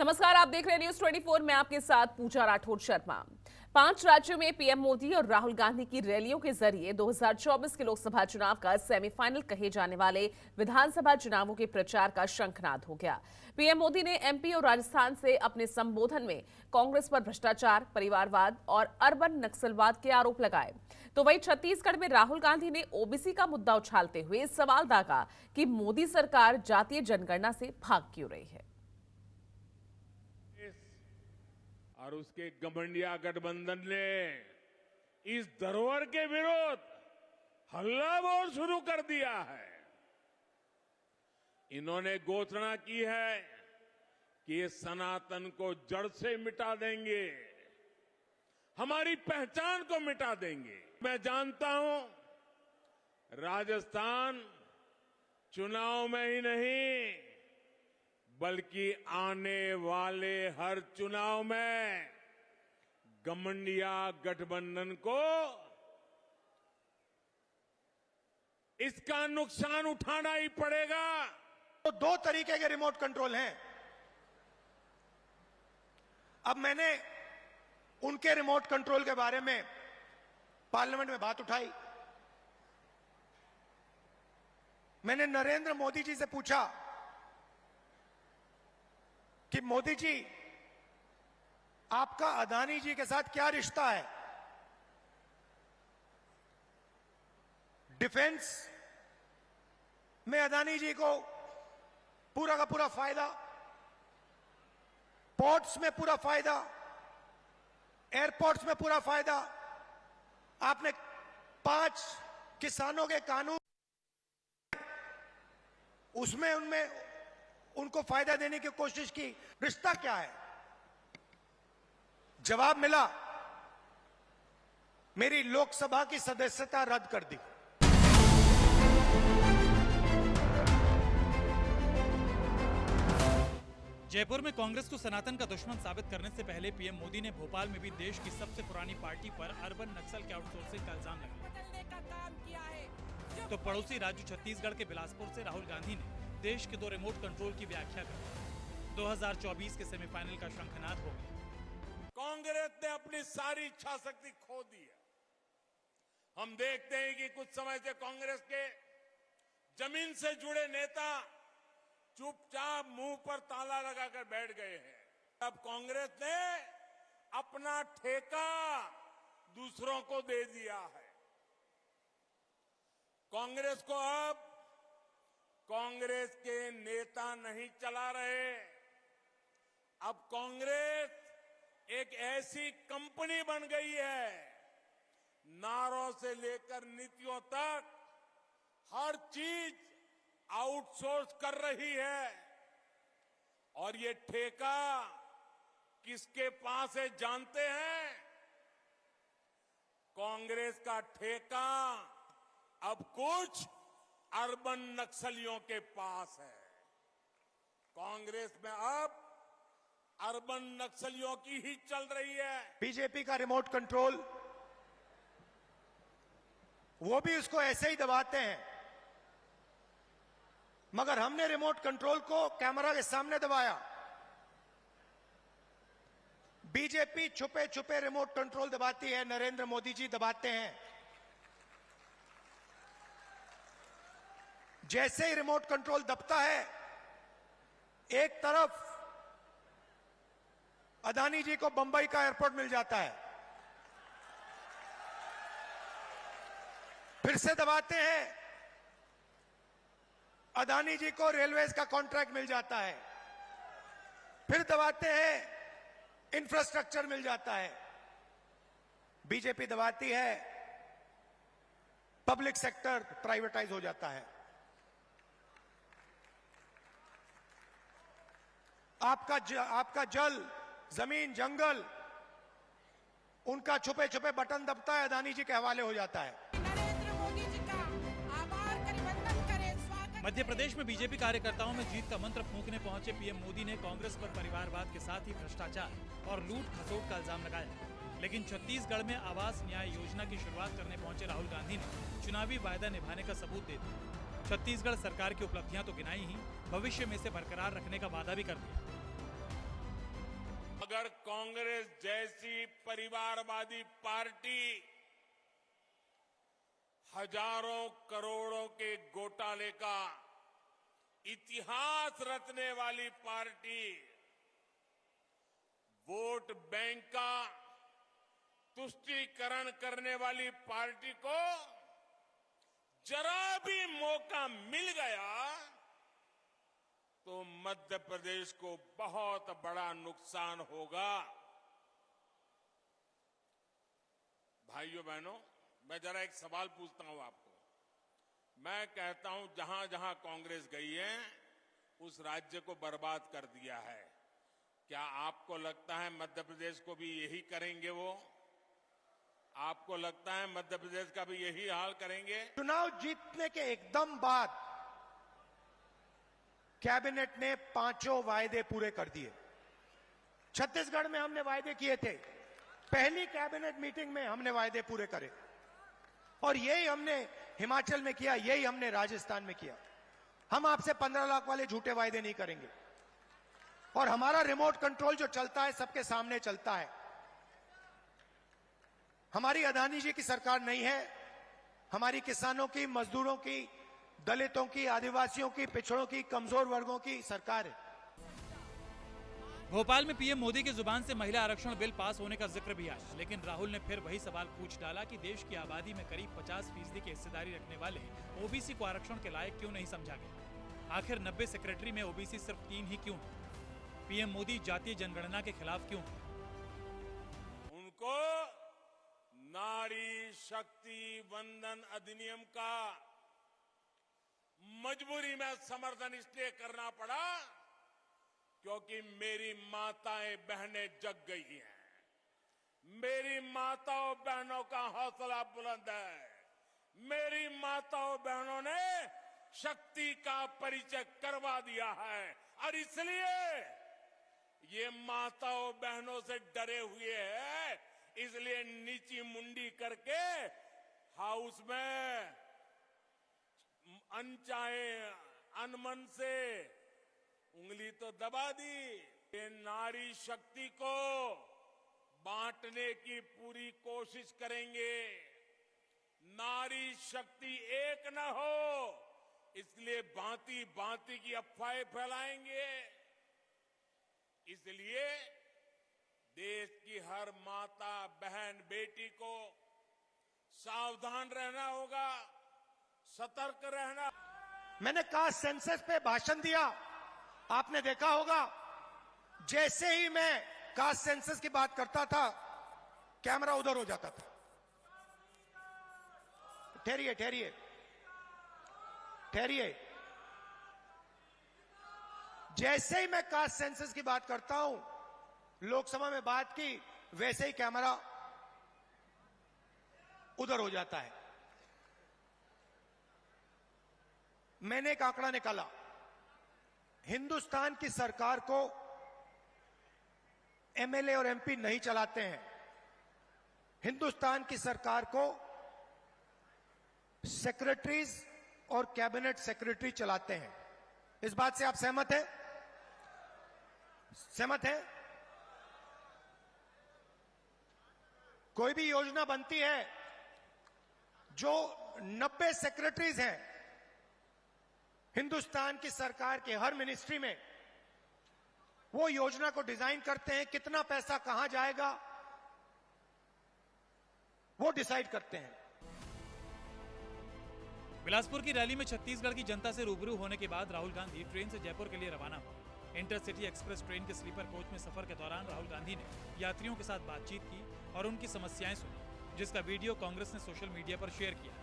नमस्कार, आप देख रहे हैं न्यूज 24। मैं आपके साथ पूजा राठौर शर्मा। 5 राज्यों में पीएम मोदी और राहुल गांधी की रैलियों के जरिए 2024 के लोकसभा चुनाव का सेमीफाइनल कहे जाने वाले विधानसभा चुनावों के प्रचार का शंखनाद हो गया। पीएम मोदी ने एमपी और राजस्थान से अपने संबोधन में कांग्रेस पर भ्रष्टाचार, परिवारवाद और अर्बन नक्सलवाद के आरोप लगाए। तो वहीं छत्तीसगढ़ में राहुल गांधी ने ओबीसी का मुद्दा उछालते हुए सवाल दागा कि मोदी सरकार जातीय जनगणना से भाग क्यों रही है। और उसके घमंडिया गठबंधन ने इस धरोहर के विरोध हल्ला बोल शुरू कर दिया है। इन्होंने घोषणा की है कि ये सनातन को जड़ से मिटा देंगे, हमारी पहचान को मिटा देंगे। मैं जानता हूं राजस्थान चुनाव में ही नहीं बल्कि आने वाले हर चुनाव में घमंडिया गठबंधन को इसका नुकसान उठाना ही पड़ेगा। तो 2 तरीके के रिमोट कंट्रोल हैं। अब मैंने उनके रिमोट कंट्रोल के बारे में पार्लियामेंट में बात उठाई। मैंने नरेंद्र मोदी जी से पूछा कि मोदी जी, आपका अदानी जी के साथ क्या रिश्ता है? डिफेंस में अदानी जी को पूरा का पूरा फायदा, पोर्ट्स में पूरा फायदा, एयरपोर्ट्स में पूरा फायदा। आपने 5 किसानों के कानून उसमें उनको फायदा देने की कोशिश की। रिश्ता क्या है? जवाब मिला, मेरी लोकसभा की सदस्यता रद्द कर दी। जयपुर में कांग्रेस को सनातन का दुश्मन साबित करने से पहले पीएम मोदी ने भोपाल में भी देश की सबसे पुरानी पार्टी पर अर्बन नक्सल के आउटसोर्सिंग का इल्जाम लगाया। तो पड़ोसी राज्य छत्तीसगढ़ के बिलासपुर से राहुल गांधी ने देश के 2 रिमोट कंट्रोल की व्याख्या कर 2024 के सेमीफाइनल का शंखनाद हो गया। कांग्रेस ने अपनी सारी इच्छा शक्ति खो दी है। हम देखते हैं कि कुछ समय से कांग्रेस के जमीन से जुड़े नेता चुपचाप मुंह पर ताला लगाकर बैठ गए हैं। अब कांग्रेस ने अपना ठेका दूसरों को दे दिया है। कांग्रेस को अब कांग्रेस के नेता नहीं चला रहे। अब कांग्रेस एक ऐसी कंपनी बन गई है, नारों से लेकर नीतियों तक हर चीज आउटसोर्स कर रही है। और ये ठेका किसके पास है जानते हैं? कांग्रेस का ठेका अब कुछ अर्बन नक्सलियों के पास है। कांग्रेस में अब अर्बन नक्सलियों की ही चल रही है। बीजेपी का रिमोट कंट्रोल, वो भी उसको ऐसे ही दबाते हैं, मगर हमने रिमोट कंट्रोल को कैमरा के सामने दबाया। बीजेपी छुपे छुपे रिमोट कंट्रोल दबाती है, नरेंद्र मोदी जी दबाते हैं। जैसे ही रिमोट कंट्रोल दबता है, एक तरफ अदानी जी को बंबई का एयरपोर्ट मिल जाता है, फिर से दबाते हैं, अदानी जी को रेलवेज का कॉन्ट्रैक्ट मिल जाता है, फिर दबाते हैं, इंफ्रास्ट्रक्चर मिल जाता है। बीजेपी दबाती है, पब्लिक सेक्टर प्राइवेटाइज हो जाता है। आपका जल, जमीन, जंगल, उनका छुपे छुपे बटन दबता है, अदानी जी के हवाले हो जाता है। नरेंद्र मोदी जी का आभार करिबंधन करें। स्वागत। मध्य प्रदेश में बीजेपी कार्यकर्ताओं में जीत का मंत्र फूंकने पहुंचे पीएम मोदी ने कांग्रेस पर परिवारवाद के साथ ही भ्रष्टाचार और लूट खसोट का इल्जाम लगाया। लेकिन छत्तीसगढ़ में आवास न्याय योजना की शुरुआत करने पहुंचे राहुल गांधी ने चुनावी वायदा निभाने का सबूत दे दिया। छत्तीसगढ़ सरकार की उपलब्धियां तो गिनाई ही, भविष्य में इसे बरकरार रखने का वादा भी कर दिया। अगर कांग्रेस जैसी परिवारवादी पार्टी हजारों करोड़ों के घोटाले का इतिहास रचने वाली पार्टी, वोट बैंक का तुष्टीकरण करने वाली पार्टी को जरा भी मौका मिल गया तो मध्य प्रदेश को बहुत बड़ा नुकसान होगा। भाइयों बहनों, मैं जरा एक सवाल पूछता हूं आपको। मैं कहता हूं जहां जहां कांग्रेस गई है उस राज्य को बर्बाद कर दिया है। क्या आपको लगता है मध्य प्रदेश को भी यही करेंगे वो? आपको लगता है मध्य प्रदेश का भी यही हाल करेंगे? चुनाव जीतने के एकदम बाद कैबिनेट ने 5 वायदे पूरे कर दिए। छत्तीसगढ़ में हमने वायदे किए थे, पहली कैबिनेट मीटिंग में हमने वायदे पूरे करे, और यही हमने हिमाचल में किया, यही हमने राजस्थान में किया। हम आपसे 15 लाख वाले झूठे वायदे नहीं करेंगे, और हमारा रिमोट कंट्रोल जो चलता है सबके सामने चलता है। हमारी अदानी जी की सरकार नहीं है, हमारी किसानों की, मजदूरों की, दलितों की, आदिवासियों की, पिछड़ों की, कमजोर वर्गों की सरकार है। भोपाल में पीएम मोदी की जुबान से महिला आरक्षण बिल पास होने का जिक्र भी आया, लेकिन राहुल ने फिर वही सवाल पूछ डाला कि देश की आबादी में करीब 50% की हिस्सेदारी रखने वाले ओबीसी को आरक्षण के लायक क्यों नहीं समझा गया? आखिर 90 सेक्रेटरी में ओबीसी सिर्फ 3 ही क्यों? पीएम मोदी जातीय जनगणना के खिलाफ क्यों? उनको नारी शक्ति वंदन अधिनियम का मजबूरी में समर्थन इसलिए करना पड़ा क्योंकि मेरी माताएं बहनें जग गई हैं। मेरी माताओं बहनों का हौसला बुलंद है। मेरी माताओं बहनों ने शक्ति का परिचय करवा दिया है, और इसलिए ये माताओं बहनों से डरे हुए हैं। इसलिए नीची मुंडी करके हाउस में अनचाहे अनमन से उंगली तो दबा दी। ये नारी शक्ति को बांटने की पूरी कोशिश करेंगे। नारी शक्ति एक न हो, इसलिए भांति भांति की अफवाहें फैलाएंगे। इसलिए देश की हर माता बहन बेटी को सावधान रहना होगा, सतर्क रहना। मैंने कास्ट सेंसस पे भाषण दिया, आपने देखा होगा, जैसे ही मैं कास्ट सेंसस की बात करता था कैमरा उधर हो जाता था। ठहरिए ठहरिए ठहरिए, जैसे ही मैं कास्ट सेंसस की बात करता हूं, लोकसभा में बात की, वैसे ही कैमरा उधर हो जाता है। मैंने एक आंकड़ा निकाला, हिंदुस्तान की सरकार को एमएलए और एमपी नहीं चलाते हैं, हिंदुस्तान की सरकार को सेक्रेटरीज और कैबिनेट सेक्रेटरी चलाते हैं। इस बात से आप सहमत हैं? सहमत हैं? कोई भी योजना बनती है, जो 90 सेक्रेटरीज हैं हिंदुस्तान की सरकार के हर मिनिस्ट्री में, वो योजना को डिजाइन करते हैं, कितना पैसा कहां जाएगा वो डिसाइड करते हैं। बिलासपुर की रैली में छत्तीसगढ़ की जनता से रूबरू होने के बाद राहुल गांधी ट्रेन से जयपुर के लिए रवाना हुए। इंटरसिटी एक्सप्रेस ट्रेन के स्लीपर कोच में सफर के दौरान राहुल गांधी ने यात्रियों के साथ बातचीत की और उनकी समस्याएं सुनी, जिसका वीडियो कांग्रेस ने सोशल मीडिया पर शेयर किया।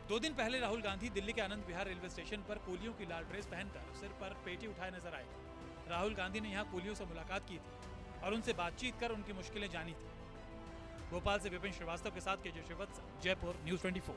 2 दिन पहले राहुल गांधी दिल्ली के आनंद विहार रेलवे स्टेशन पर कूलियों की लाल ड्रेस पहनकर सिर पर पेटी उठाए नजर आए। राहुल गांधी ने यहां कूलियों से मुलाकात की थी और उनसे बातचीत कर उनकी मुश्किलें जानी थी। भोपाल से विपिन श्रीवास्तव के साथ केजे श्रीवत्स, जयपुर, न्यूज़ 24।